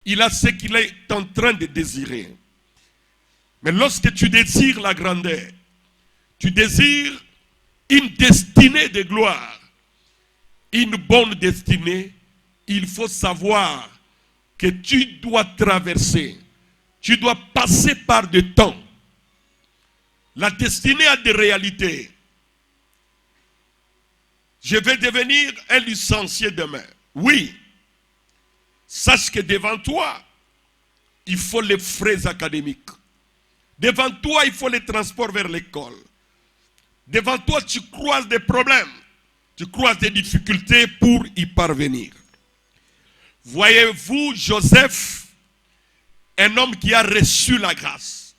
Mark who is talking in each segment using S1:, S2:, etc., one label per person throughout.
S1: Il a ce qu'il est en train de désirer. Mais lorsque tu désires la grandeur, tu désires une destinée de gloire, une bonne destinée, il faut savoir que tu dois traverser, tu dois passer par des temps. La destinée a des réalités. Je vais devenir un licencié demain. Oui. Sache que devant toi, il faut les frais académiques. Devant toi, il faut les transports vers l'école. Devant toi, tu croises des problèmes. Tu croises des difficultés pour y parvenir. Voyez-vous Joseph, un homme qui a reçu la grâce.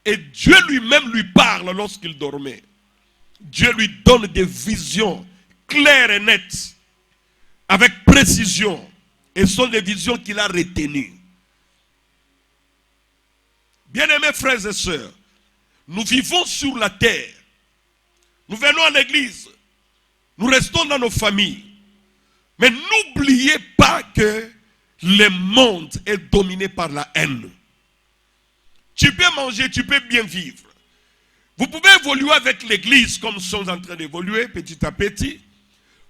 S1: Et Dieu lui-même lui parle lorsqu'il dormait. Dieu lui donne des visions claires et nettes, avec précision. Et ce sont des visions qu'il a retenues. Bien-aimés frères et sœurs, nous vivons sur la terre. Nous venons à l'église. Nous restons dans nos familles. Mais n'oubliez pas que le monde est dominé par la haine. Tu peux manger, tu peux bien vivre. Vous pouvez évoluer avec l'église comme nous sommes en train d'évoluer petit à petit.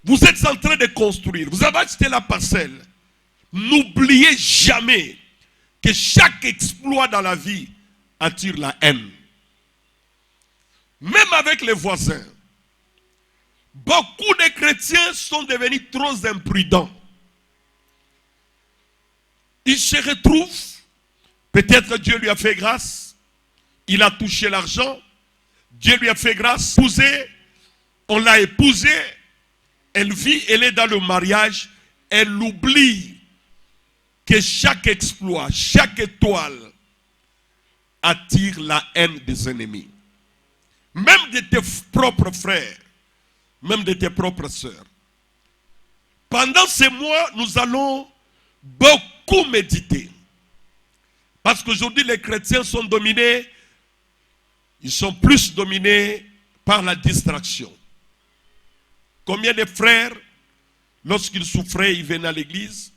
S1: Vous êtes en train de construire. Vous avez acheté la parcelle. N'oubliez jamais que chaque exploit dans la vie attire la haine. Même avec les voisins. Beaucoup de chrétiens sont devenus trop imprudents. Ils se retrouvent, peut-être Dieu lui a fait grâce, il a touché l'argent, Dieu lui a fait grâce, on l'a épousée, elle vit, elle est dans le mariage, elle oublie que chaque exploit, chaque étoile attire la haine des ennemis. Même de tes propres frères, même de tes propres sœurs. Pendant ces mois, nous allons beaucoup méditer. Parce qu'aujourd'hui, les chrétiens sont dominés, ils sont plus dominés par la distraction. Combien de frères, lorsqu'ils souffraient, ils venaient à l'église.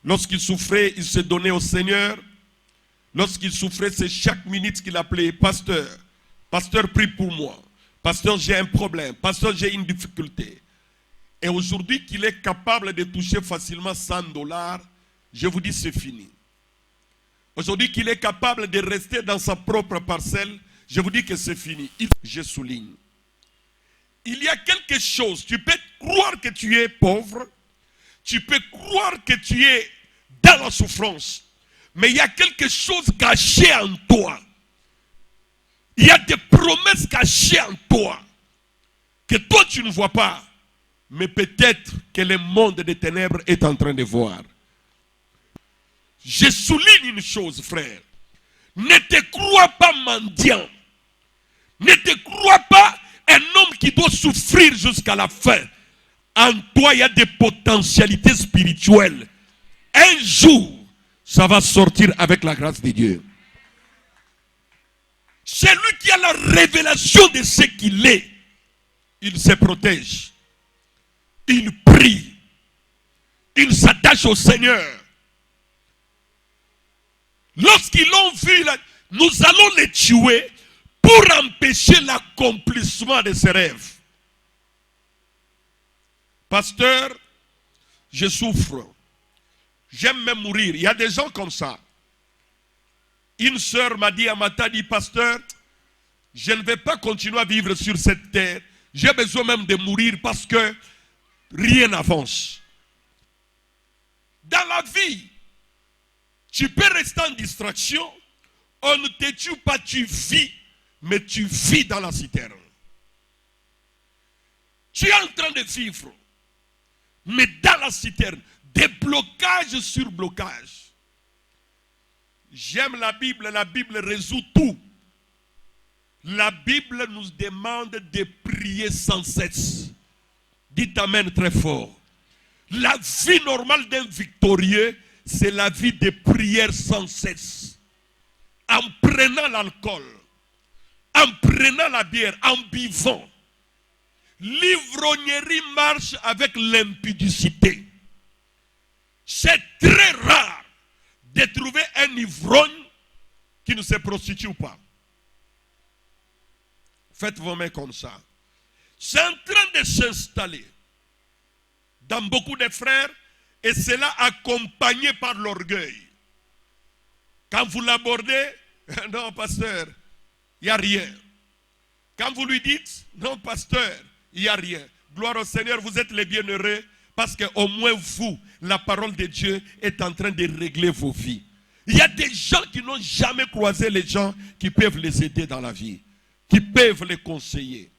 S1: Lorsqu'ils souffraient, ils se donnaient au Seigneur. Lorsqu'ils souffraient, c'est chaque minute qu'il appelait pasteur. Pasteur, prie pour moi. Pasteur, j'ai un problème. Pasteur, j'ai une difficulté. Et aujourd'hui, qu'il est capable de toucher facilement $100, je vous dis, c'est fini. Aujourd'hui, qu'il est capable de rester dans sa propre parcelle, je vous dis que c'est fini. Je souligne. Il y a quelque chose. Tu peux croire que tu es pauvre. Tu peux croire que tu es dans la souffrance. Mais il y a quelque chose caché en toi. Il y a des promesses cachées en toi que toi tu ne vois pas, mais peut-être que le monde des ténèbres est en train de voir. Je souligne une chose, frère. Ne te crois pas mendiant. Ne te crois pas un homme qui doit souffrir jusqu'à la fin. En toi, il y a des potentialités spirituelles. Un jour, ça va sortir avec la grâce de Dieu. Celui qui a la révélation de ce qu'il est, il se protège. Il prie. Il s'attache au Seigneur. Lorsqu'ils l'ont vu, nous allons les tuer pour empêcher l'accomplissement de ses rêves. Pasteur, je souffre. J'aime même mourir. Il y a des gens comme ça. Une sœur m'a dit, pasteur, je ne vais pas continuer à vivre sur cette terre. J'ai besoin même de mourir parce que rien n'avance. Dans la vie, tu peux rester en distraction. On ne te tue pas, tu vis, mais tu vis dans la citerne. Tu es en train de vivre, mais dans la citerne, des blocages sur blocages. J'aime la Bible résout tout. La Bible nous demande de prier sans cesse. Dites amen très fort. La vie normale d'un victorieux, c'est la vie de prière sans cesse. En prenant l'alcool, en prenant la bière, en buvant. L'ivrognerie marche avec l'impudicité. C'est très rare un ivrogne qui ne se prostitue pas. Faites vos mains comme ça. C'est en train de s'installer dans beaucoup de frères et cela accompagné par l'orgueil. Quand vous l'abordez, non pasteur, il n'y a rien. Quand vous lui dites, non pasteur, il n'y a rien. Gloire au Seigneur, vous êtes les bienheureux parce qu'au moins vous, la parole de Dieu est en train de régler vos vies. Il y a des gens qui n'ont jamais croisé les gens qui peuvent les aider dans la vie, qui peuvent les conseiller,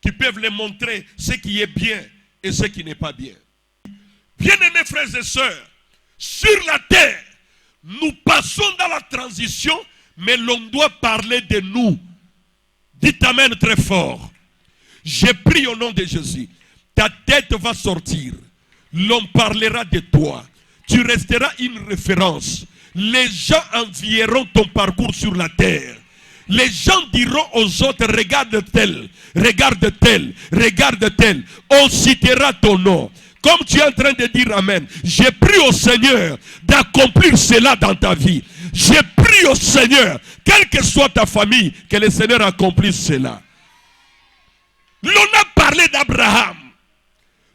S1: qui peuvent les montrer ce qui est bien et ce qui n'est pas bien. Bien-aimés frères et sœurs, sur la terre, nous passons dans la transition, mais l'on doit parler de nous. Dites amen très fort. J'ai pris au nom de Jésus. Ta tête va sortir. L'on parlera de toi. Tu resteras une référence. Les gens envieront ton parcours sur la terre. Les gens diront aux autres, regarde tel, regarde tel, regarde tel. On citera ton nom. Comme tu es en train de dire amen, j'ai pris au Seigneur d'accomplir cela dans ta vie. J'ai pris au Seigneur, quelle que soit ta famille, que le Seigneur accomplisse cela. L'on a parlé d'Abraham.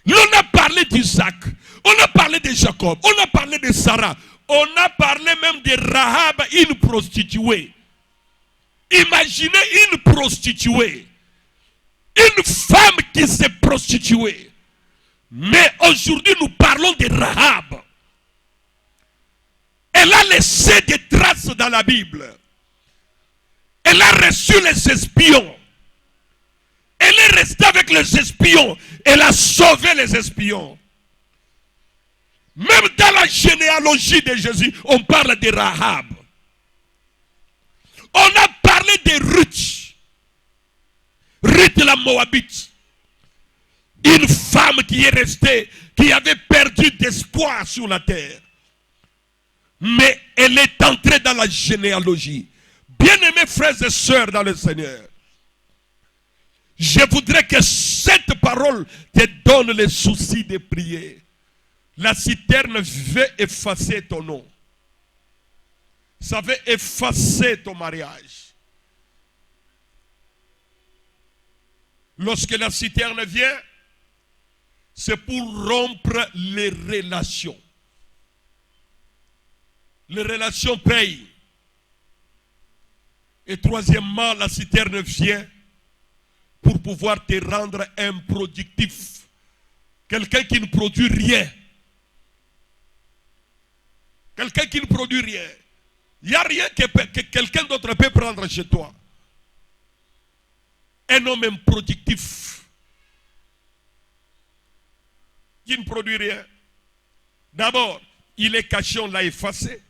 S1: L'on a parlé d'Isaac. On a parlé de Jacob. On a parlé de Sarah. On a parlé même de Rahab, une prostituée. Imaginez une prostituée. Une femme qui s'est prostituée. Mais aujourd'hui, nous parlons de Rahab. Elle a laissé des traces dans la Bible. Elle a reçu les espions. Elle est restée avec les espions. Elle a sauvé les espions. Même dans la généalogie de Jésus, on parle de Rahab. On a parlé de Ruth. Ruth la Moabite. Une femme qui est restée, qui avait perdu d'espoir sur la terre. Mais elle est entrée dans la généalogie. Bien-aimés frères et sœurs dans le Seigneur, je voudrais que cette parole te donne le souci de prier. La citerne veut effacer ton nom. Ça veut effacer ton mariage. Lorsque la citerne vient, c'est pour rompre les relations. Les relations payent. Et troisièmement, la citerne vient pour pouvoir te rendre improductif. Quelqu'un qui ne produit rien. Quelqu'un qui ne produit rien. Il n'y a rien que quelqu'un d'autre peut prendre chez toi. Un homme improductif. Qui ne produit rien. D'abord, il est caché, on l'a effacé.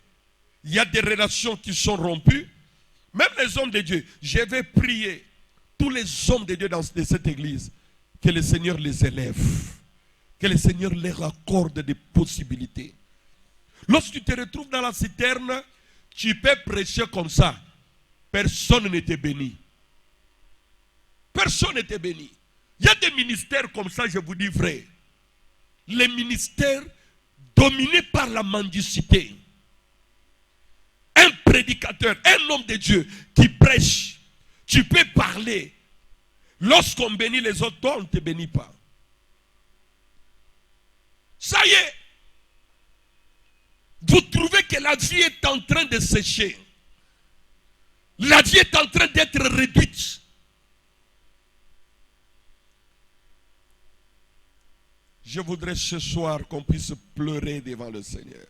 S1: Il y a des relations qui sont rompues. Même les hommes de Dieu. Je vais prier tous les hommes de Dieu dans cette église. Que le Seigneur les élève. Que le Seigneur leur accorde des possibilités. Lorsque tu te retrouves dans la citerne, tu peux prêcher comme ça. Personne ne t'est béni. Personne ne t'est béni. Il y a des ministères comme ça, je vous dis vrai. Les ministères dominés par la mendicité. Un prédicateur, un homme de Dieu qui prêche, tu peux parler. Lorsqu'on bénit les autres, toi, on ne te bénit pas. Ça y est. Vous trouvez que la vie est en train de sécher. La vie est en train d'être réduite. Je voudrais ce soir qu'on puisse pleurer devant le Seigneur.